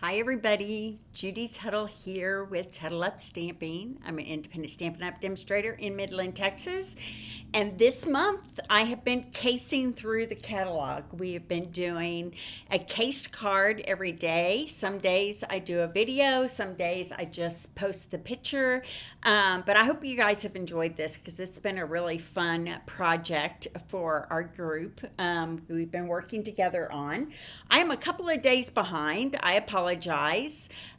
Hi everybody, Judy Tuttle here with Tuttle Up Stamping. I'm an independent Stampin' Up demonstrator in Midland, Texas. And this month I have been casing through the catalog. We have been doing a cased card every day. Some days I do a video, some days I just post the picture. But I hope you guys have enjoyed this because it's been a really fun project for our group. We've been working together on. I am a couple of days behind. I apologize.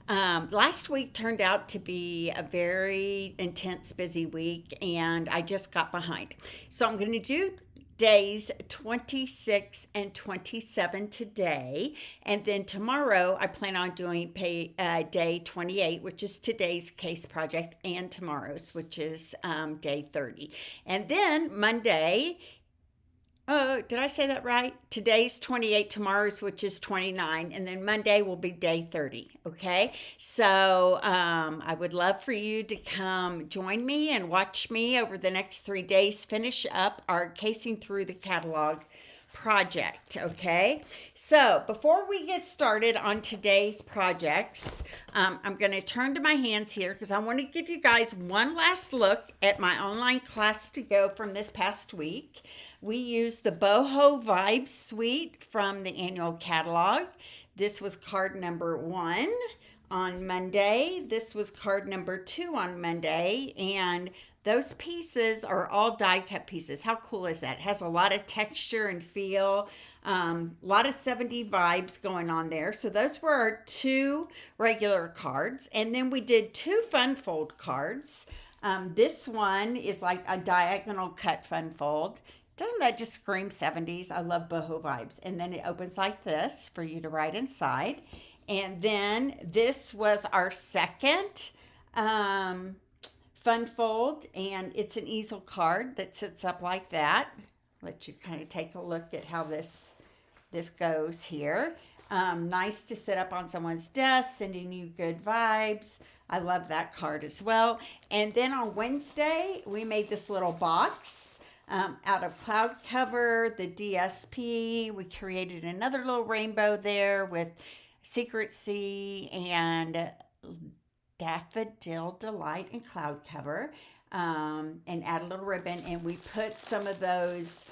Last week turned out to be a very intense, busy week, and I just got behind. So I'm going to do days 26 and 27 today, and then tomorrow I plan on doing day 28, which is today's case project, and tomorrow's, which is day 30. And then Monday, oh, did I say that right? Today's 28, tomorrow's, which is 29, and then Monday will be day 30. Okay. So I would love for you to come join me and watch me over the next 3 days finish up our casing through the catalog project. Okay. So before we get started on today's projects, I'm going to turn to my hands here because I want to give you guys one last look at my online class to go from this past week. We used the Boho Vibes Suite from the annual catalog. This was card number 1 on Monday. This was card number 2 on Monday. And those pieces are all die cut pieces. How cool is that? It has a lot of texture and feel. A lot of 70 vibes going on there. So those were our 2 regular cards. And then we did 2 fun fold cards. This one is like a diagonal cut fun fold. Doesn't that just scream 70s? I love boho vibes. And then it opens like this for you to write inside. And then this was our second fun fold, and it's an easel card that sits up like that. Let you kind of take a look at how this goes here. Nice to sit up on someone's desk, sending you good vibes. I love that card as well. And then on Wednesday, we made this little box out of cloud cover, the DSP. We created another little rainbow there with Secret Sea and Daffodil Delight and cloud cover, and add a little ribbon. And we put some of those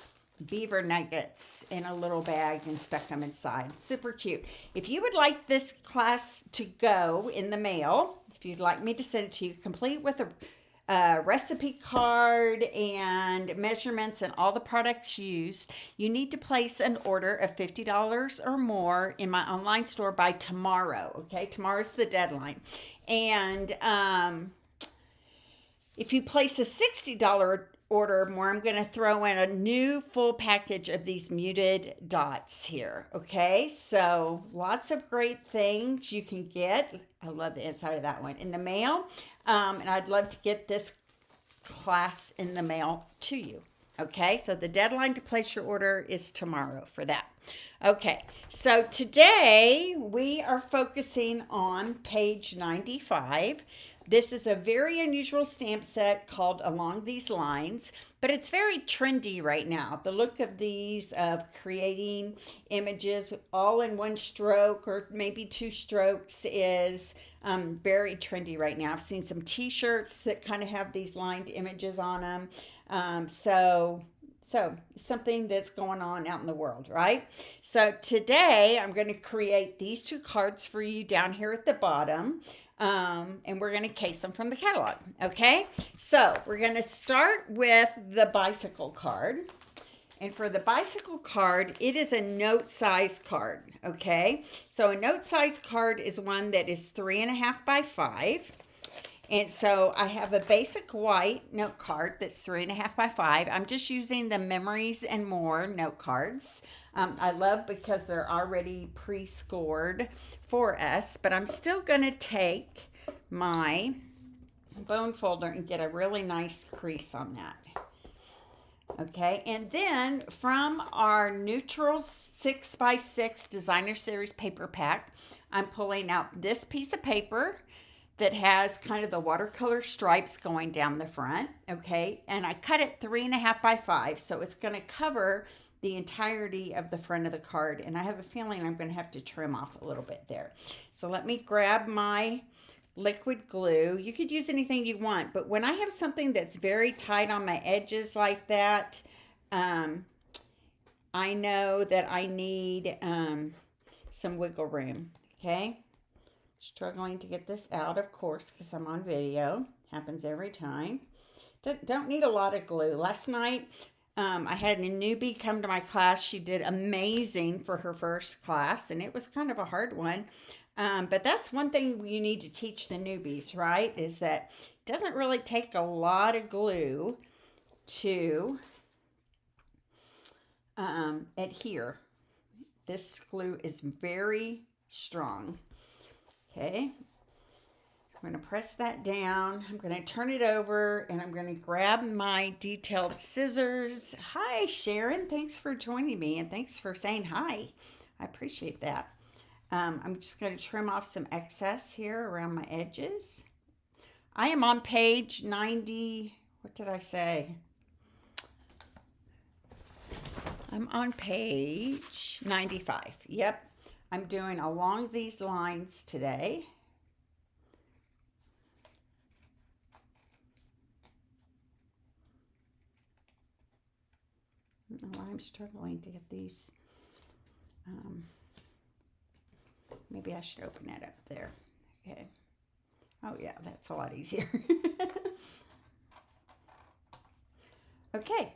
beaver nuggets in a little bag and stuck them inside. Super cute. If you would like this class to go in the mail, if you'd like me to send it to you complete with a recipe card and measurements and all the products used, you need to place an order of $50 or more in my online store by tomorrow. Okay, tomorrow's the deadline. And if you place a $60 order or more, I'm going to throw in a new full package of these muted dots here. Okay, so lots of great things you can get. I love the inside of that one in the mail. And I'd love to get this class in the mail to you. Okay, so the deadline to place your order is tomorrow for that. Okay, so today we are focusing on page 95. This is a very unusual stamp set called Along These Lines, but it's very trendy right now. The look of these, of creating images all in one stroke or maybe 2 strokes, is very trendy right now. I've seen some t-shirts that kind of have these lined images on them. So something that's going on out in the world, right? So today I'm going to create these 2 cards for you down here at the bottom. And we're going to case them from the catalog. Okay, so we're going to start with the bicycle card. And for the bicycle card, it is a note size card. Okay, so a note size card is one that is 3.5 by 5. And so I have a basic white note card that's 3.5 by 5. I'm just using the Memories and More note cards. I love because they're already pre-scored for us, but I'm still going to take my bone folder and get a really nice crease on that. Okay, and then from our neutral 6x6 designer series paper pack, I'm pulling out this piece of paper that has kind of the watercolor stripes going down the front. Okay, and I cut it 3.5 by 5, so it's going to cover the entirety of the front of the card, and I have a feeling I'm going to have to trim off a little bit there. So let me grab my liquid glue. You could use anything you want, but when I have something that's very tight on my edges like that, I know that I need some wiggle room. Okay, struggling to get this out, of course, because I'm on video. Happens every time. Don't need a lot of glue. Last night, I had a newbie come to my class. She did amazing for her first class, and it was kind of a hard one. But that's one thing you need to teach the newbies, right? Is that it doesn't really take a lot of glue to adhere. This glue is very strong. Okay. I'm going to press that down. I'm going to turn it over, and I'm going to grab my detailed scissors. Hi, Sharon. Thanks for joining me, and thanks for saying hi. I appreciate that. I'm just going to trim off some excess here around my edges. I am on page 90. What did I say? I'm on page 95. Yep. I'm doing along these lines today. I don't know why I'm struggling to get these. Maybe I should open that up there. Okay. Oh yeah, that's a lot easier. Okay,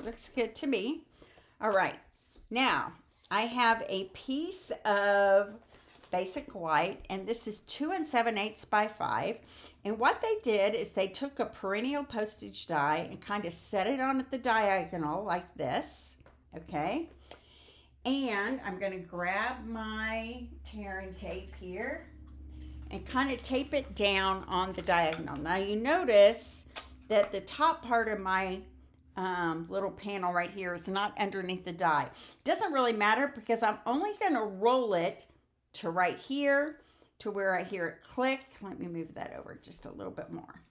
looks good to me. All right, now I have a piece of basic white, and this is 2 7/8 by 5. And what they did is they took a perennial postage die and kind of set it on at the diagonal like this, okay? And I'm going to grab my tearing tape here and kind of tape it down on the diagonal. Now you notice that the top part of my little panel right here is not underneath the die. It doesn't really matter because I'm only going to roll it to right here, to where I hear it click. Let me move that over just a little bit more.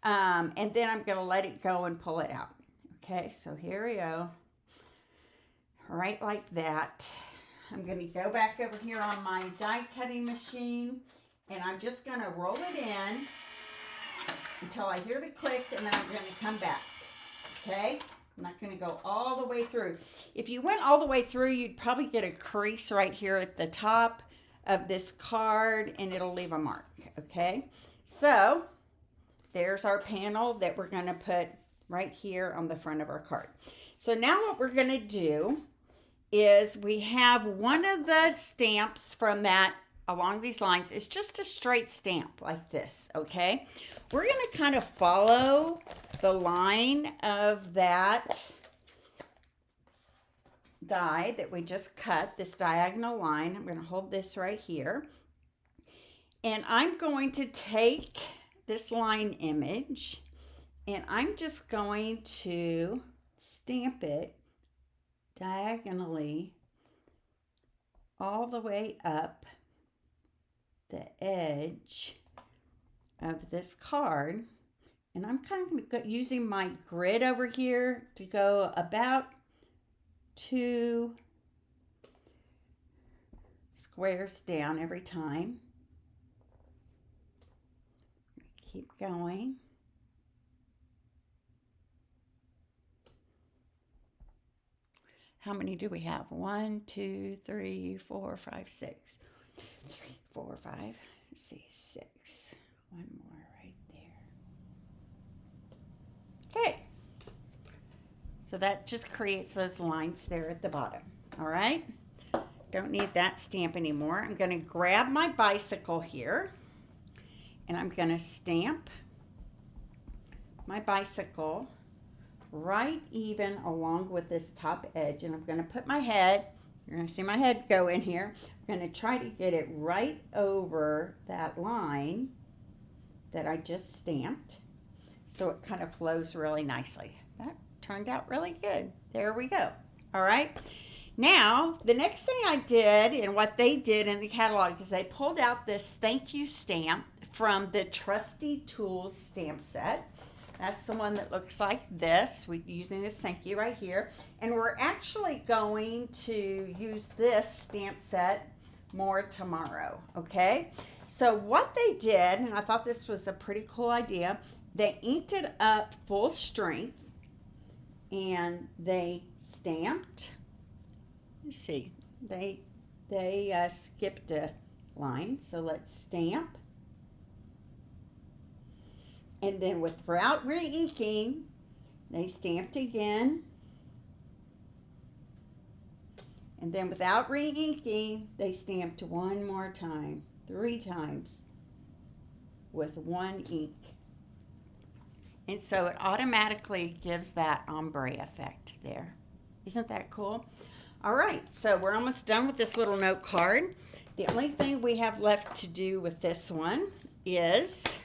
And then I'm going to let it go and pull it out. Okay, so here we go. Right like that. I'm going to go back over here on my die cutting machine, and I'm just going to roll it in until I hear the click, and then I'm going to come back. Okay? I'm not going to go all the way through. If you went all the way through, you'd probably get a crease right here at the top of this card, and it'll leave a mark. Okay? So, there's our panel that we're going to put right here on the front of our card. So now what we're going to do is we have one of the stamps from that along these lines. It's just a straight stamp like this, okay? We're going to kind of follow the line of that die that we just cut, this diagonal line. I'm going to hold this right here. And I'm going to take this line image, and I'm just going to stamp it diagonally all the way up the edge of this card. And I'm kind of using my grid over here to go about 2 squares down every time. Keep going. How many do we have? 1, 2, 3, 4, 5, 6. 3, 4, 5. Let's see, 6. One more right there. Okay. So that just creates those lines there at the bottom. All right. Don't need that stamp anymore. I'm going to grab my bicycle here, and I'm going to stamp my bicycle right even along with this top edge, and I'm going to put my head, you're going to see my head go in here. I'm going to try to get it right over that line that I just stamped so it kind of flows really nicely. That turned out really good. There we go. All right. Now, the next thing I did, and what they did in the catalog, is they pulled out this thank you stamp from the Trusty Tools stamp set. That's the one that looks like this. We're using this thank you right here. And we're actually going to use this stamp set more tomorrow, okay? So what they did, and I thought this was a pretty cool idea, they inked it up full strength and they stamped. Let's see, they skipped a line, so let's stamp. And then without re-inking, they stamped again. And then without re-inking, they stamped one more time, 3 times with one ink. And so it automatically gives that ombre effect there. Isn't that cool? All right, so we're almost done with this little note card. The only thing we have left to do with this one is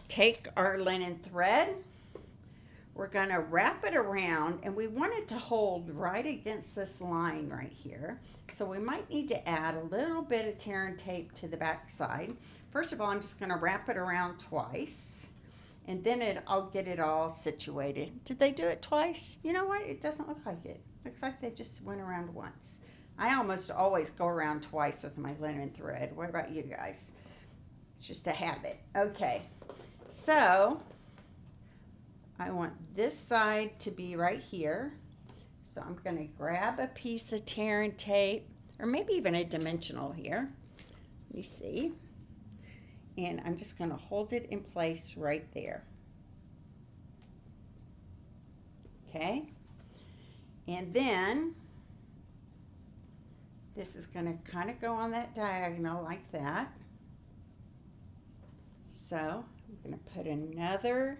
take our linen thread. We're going to wrap it around, and we want it to hold right against this line right here. So we might need to add a little bit of tear and tape to the back side. First of all, I'm just going to wrap it around twice, and then I'll get it all situated. Did they do it twice? You know what? It doesn't look like it. Looks like they just went around once. I almost always go around twice with my linen thread. What about you guys? It's just a habit. Okay, so I want this side to be right here. So I'm going to grab a piece of tear and tape, or maybe even a dimensional here. Let me see. And I'm just going to hold it in place right there. Okay. And then this is going to kind of go on that diagonal like that. So I'm going to put another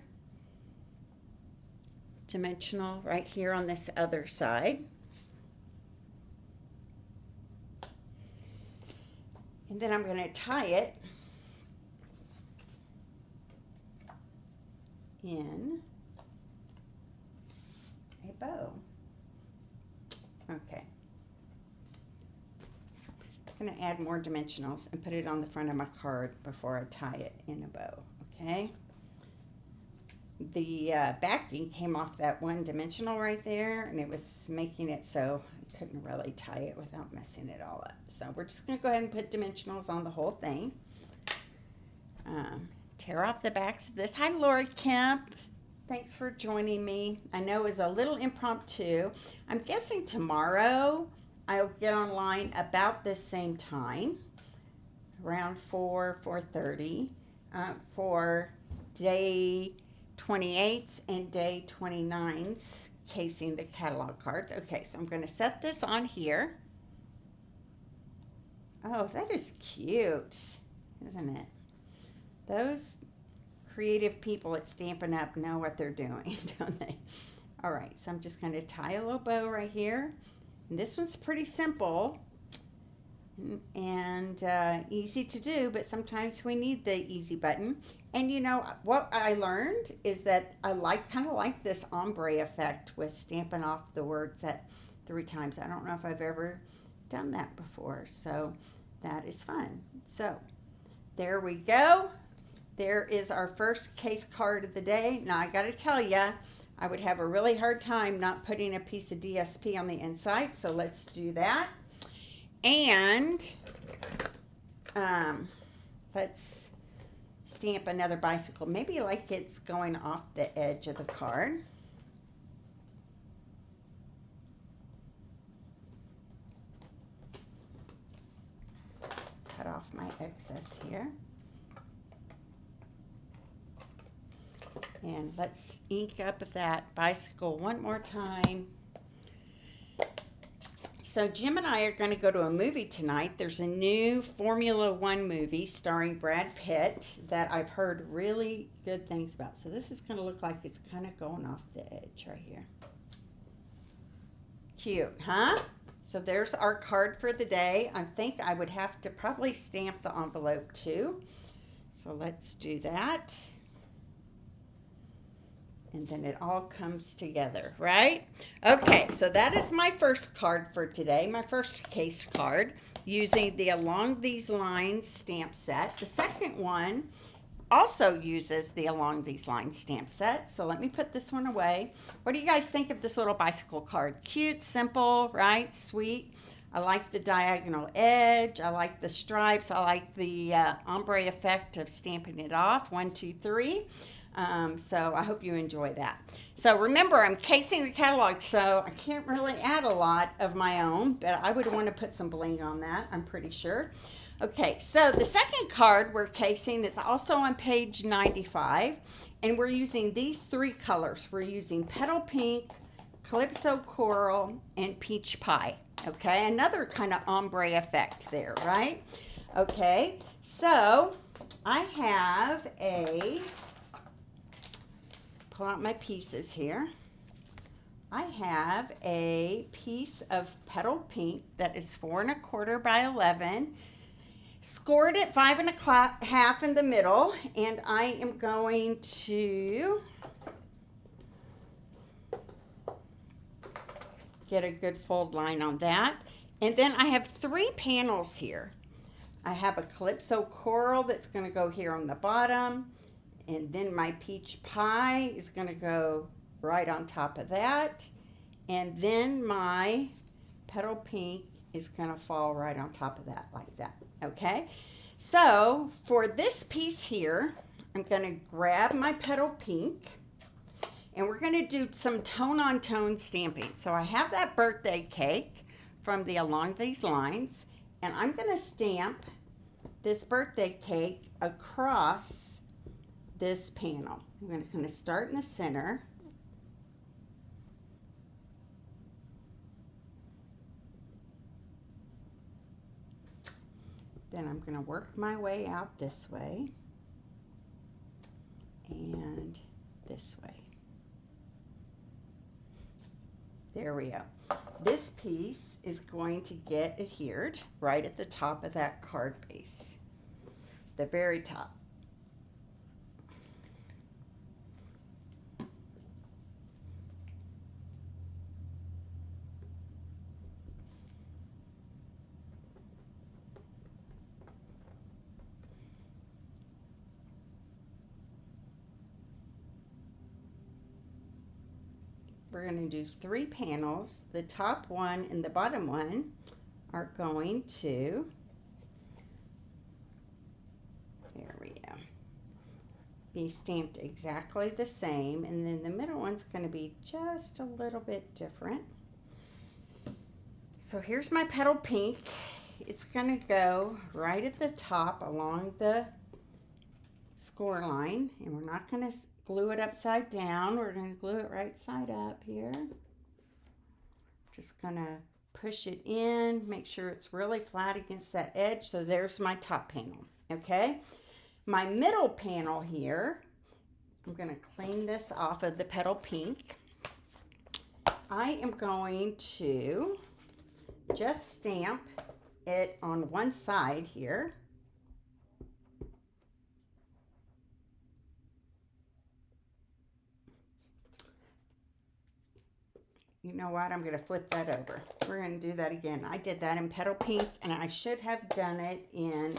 dimensional right here on this other side. And then I'm going to tie it in a bow. Okay. I'm going to add more dimensionals and put it on the front of my card before I tie it in a bow. Okay. The backing came off that one dimensional right there, and it was making it so I couldn't really tie it without messing it all up. So we're just going to go ahead and put dimensionals on the whole thing. Tear off the backs of this. Hi, Lori Kemp. Thanks for joining me. I know it was a little impromptu. I'm guessing tomorrow I'll get online about the same time, around 4:30, for day 28's and day 29's casing the catalog cards. Okay, so I'm going to set this on here. Oh, that is cute, isn't it? Those creative people at Stampin' Up! Know what they're doing, don't they? All right, so I'm just going to tie a little bow right here. And this one's pretty simple and easy to do, but sometimes we need the easy button. And you know, what I learned is that I kind of like this ombre effect with stamping off the words at 3 times. I don't know if I've ever done that before, so that is fun. So there we go. There is our first case card of the day. Now I got to tell you, I would have a really hard time not putting a piece of DSP on the inside, so let's do that. And let's stamp another bicycle, maybe like it's going off the edge of the card. Cut off my excess here. And let's ink up that bicycle one more time. So Jim and I are going to go to a movie tonight. There's a new Formula One movie starring Brad Pitt that I've heard really good things about. So this is going to look like it's kind of going off the edge right here. Cute, huh? So there's our card for the day. I think I would have to probably stamp the envelope too. So let's do that. And then it all comes together, right? Okay, so that is my first card for today, my first case card, using the Along These Lines stamp set. The second one also uses the Along These Lines stamp set. So let me put this one away. What do you guys think of this little bicycle card? Cute, simple, right? Sweet. I like the diagonal edge. I like the stripes. I like the ombre effect of stamping it off. 1, 2, 3. So I hope you enjoy that. So remember, I'm casing the catalog, so I can't really add a lot of my own, but I would want to put some bling on that, I'm pretty sure. Okay, so the second card we're casing is also on page 95, and we're using these 3 colors. We're using Petal Pink, Calypso Coral, and Peach Pie. Okay, another kind of ombre effect there, right? Okay, so I have pull out my pieces here. I have a piece of Petal Pink that is 4 1/4 by 11, scored at 5 1/2 in the middle, and I am going to get a good fold line on that. And then I have 3 panels here. I have a Calypso Coral that's going to go here on the bottom, and then my Peach Pie is going to go right on top of that, and then my Petal Pink is going to fall right on top of that, like that. Okay, so for this piece here, I'm going to grab my Petal Pink, and we're going to do some tone-on-tone stamping. So I have that birthday cake from the Along These Lines, and I'm going to stamp this birthday cake across this panel. I'm going to start in the center. Then I'm going to work my way out this way and this way. There we go. This piece is going to get adhered right at the top of that card base, the very top. We're going to do 3 panels. The top one and the bottom one are going to, there we go, be stamped exactly the same, and then the middle one's going to be just a little bit different. So here's my Petal Pink. It's going to go right at the top along the score line, and we're not going to glue it upside down. We're going to glue it right side up here. Just going to push it in, make sure it's really flat against that edge. So there's my top panel, okay? My middle panel here, I'm going to clean this off of the Petal Pink. I am going to just stamp it on one side here. You know what? I'm going to flip that over. We're going to do that again. I did that in Petal Pink, and I should have done it in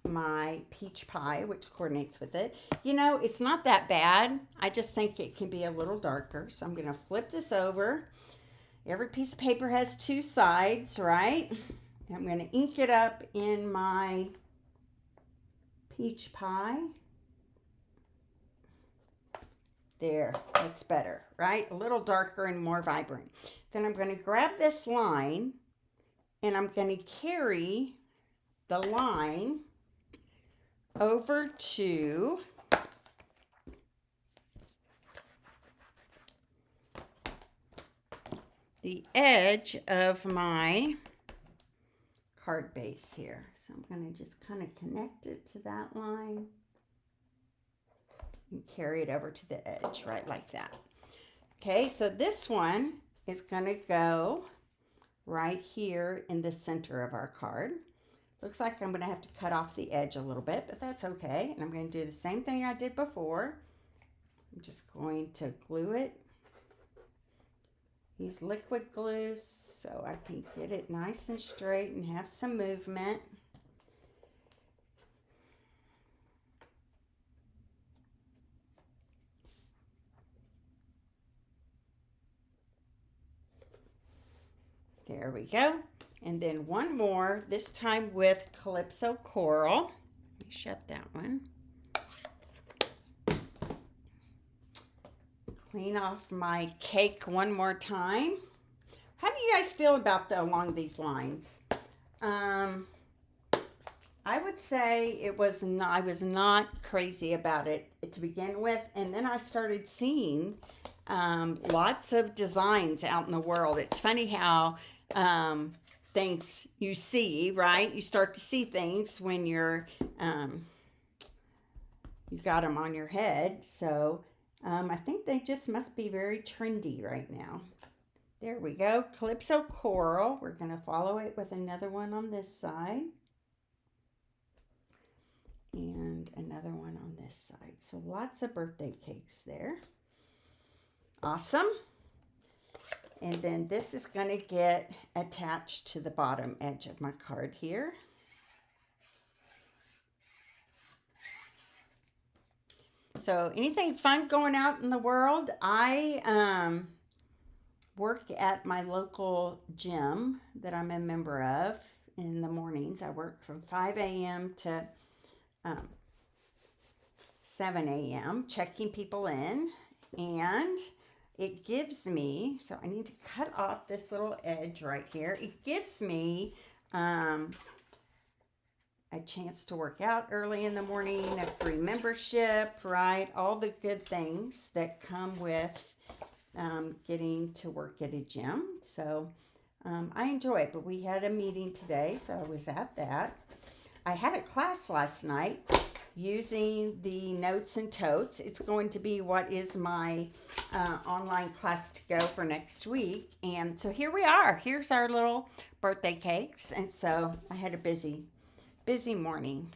my Peach Pie, which coordinates with it. You know, it's not that bad. I just think it can be a little darker. So I'm going to flip this over. Every piece of paper has 2 sides, right? And I'm going to ink it up in my Peach Pie. There, that's better, right? A little darker and more vibrant. Then I'm going to grab this line, and I'm going to carry the line over to the edge of my card base here. So I'm going to just kind of connect it to that line and carry it over to the edge, right like that. Okay, so this one is going to go right here in the center of our card. Looks like I'm going to have to cut off the edge a little bit, but that's okay. And I'm going to do the same thing I did before. I'm just going to glue it. Use liquid glue so I can get it nice and straight and have some movement. There we go. And then one more, this time with Calypso Coral. Let me shut that one. Clean off my cake one more time. How do you guys feel about along these lines? I would say I was not crazy about it to begin with, and then I started seeing lots of designs out in the world. It's funny how things you see, right? You start to see things when you got them on your head. So I think they just must be very trendy right now. There we go, Calypso Coral. We're going to follow it with another one on this side. And another one on this side. So lots of birthday cakes there. Awesome. And then this is going to get attached to the bottom edge of my card here. So anything fun going out in the world? I work at my local gym that I'm a member of in the mornings. I work from 5 a.m. to 7 a.m. checking people in, and it gives me, so I need to cut off this little edge right here. It gives me a chance to work out early in the morning, a free membership, right? All the good things that come with getting to work at a gym. So I enjoy it, but we had a meeting today, so I was at that. I had a class last night using the notes and totes. It's going to be what is my online class to go for next week. And so here we are. Here's our little birthday cakes. And so I had a busy morning.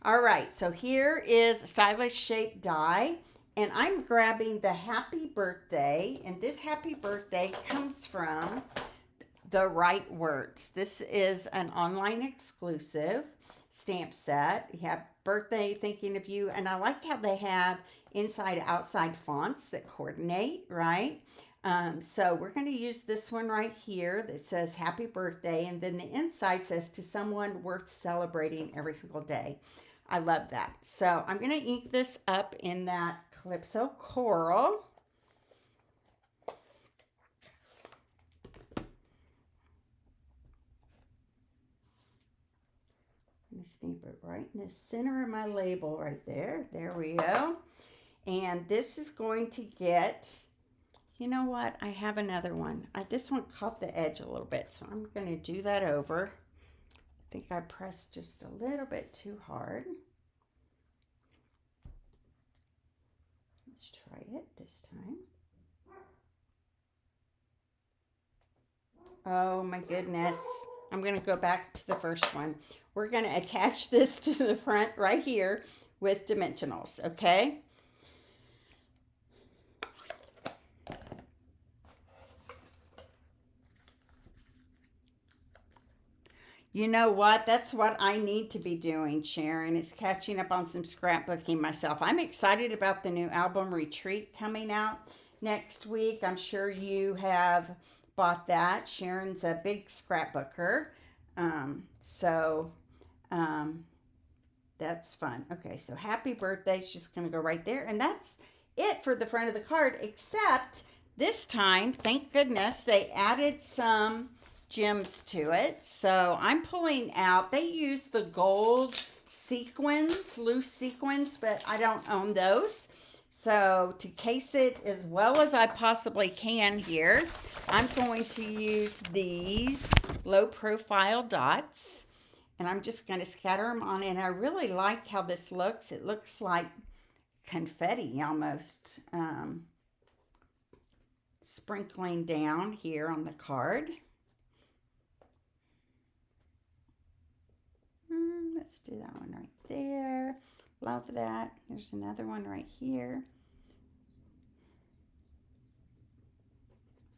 All right, so here is a stylish shape die. And I'm grabbing the happy birthday. And this happy birthday comes from The Right Words. This is an online exclusive stamp set. You have birthday, thinking of you, and I like how they have inside outside fonts that coordinate, right? So we're going to use this one right here that says happy birthday, and then the inside says to someone worth celebrating every single day. I love that. So I'm going to ink this up in that Calypso Coral. Stamp it right in the center of my label right there. There we go. And this is going to get, you know what? I have another one. This one caught the edge a little bit, so I'm going to do that over. I think I pressed just a little bit too hard. Let's try it this time. Oh my goodness. I'm going to go back to the first one. We're going to attach this to the front right here with dimensionals, okay? You know what? That's what I need to be doing, Sharon, is catching up on some scrapbooking myself. I'm excited about the new album Retreat coming out next week. I'm sure you have bought that. Sharon's a big scrapbooker. That's fun. Okay, so happy birthday is just going to go right there. And that's it for the front of the card, except this time, thank goodness, they added some gems to it. So I'm pulling out, they use the gold sequins, loose sequins, but I don't own those. So to case it as well as I possibly can here, I'm going to use these low profile dots. And I'm just going to scatter them on. And I really like how this looks. It looks like confetti almost sprinkling down here on the card. Let's do that one right there. Love that. There's another one right here.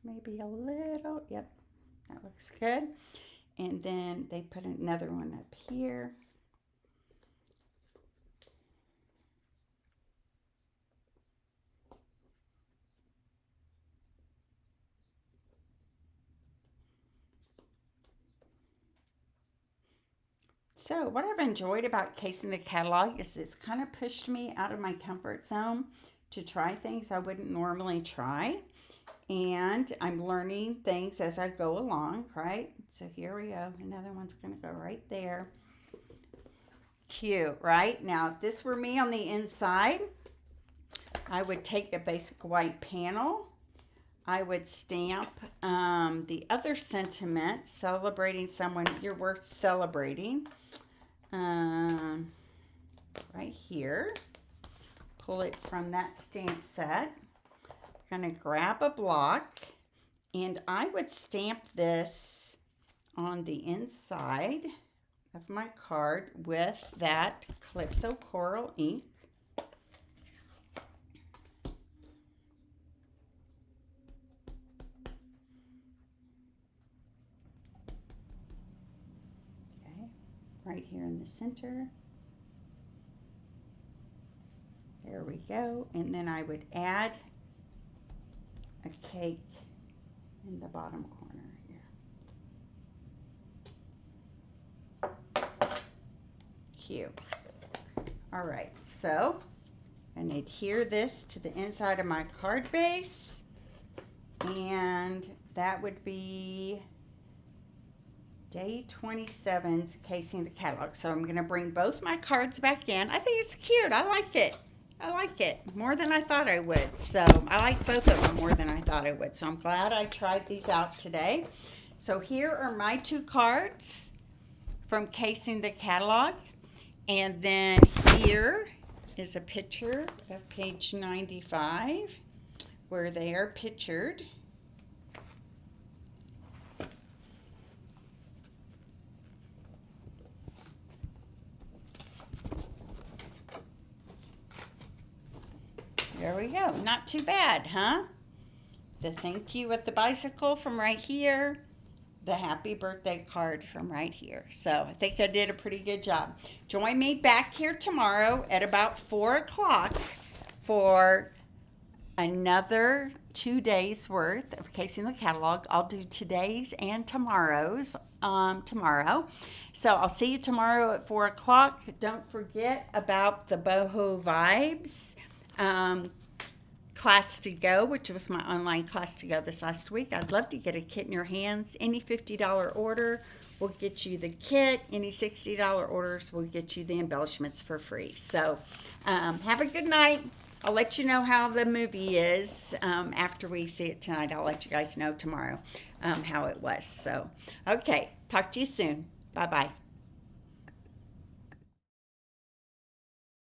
Maybe a little. Yep, that looks good. And then they put another one up here. So what I've enjoyed about casing the catalog is it's kind of pushed me out of my comfort zone to try things I wouldn't normally try. And I'm learning things as I go along, right? So here we go. Another one's going to go right there. Cute, right? Now, if this were me on the inside, I would take a basic white panel. I would stamp the other sentiment, celebrating someone you're worth celebrating, right here. Pull it from that stamp set. I'm going to grab a block, and I would stamp this on the inside of my card with that Calypso Coral ink. Okay, right here in the center. There we go. And then I would add a cake in the bottom corner here. Cute. All right, so I'm going to adhere this to the inside of my card base, and that would be day 27's casing the catalog. So I'm going to bring both my cards back in. I think it's cute. I like it. I like it more than I thought I would. So I like both of them more than I thought I would. So I'm glad I tried these out today. So here are my two cards from casing the catalog. And then here is a picture of page 95 where they are pictured. There we go. Not too bad, huh? The thank you with the bicycle from right here. The happy birthday card from right here. So I think I did a pretty good job. Join me back here tomorrow at about 4 o'clock for another 2 days worth of casing the catalog. I'll do today's and tomorrow's tomorrow. So I'll see you tomorrow at 4 o'clock. Don't forget about the Boho Vibes class to go, which was my online class to go this last week. I'd love to get a kit in your hands. Any $50 order will get you the kit. Any $60 orders will get you the embellishments for free. So have a good night. I'll let you know how the movie is after we see it tonight. I'll let you guys know tomorrow how it was. So, okay, talk to you soon. Bye-bye.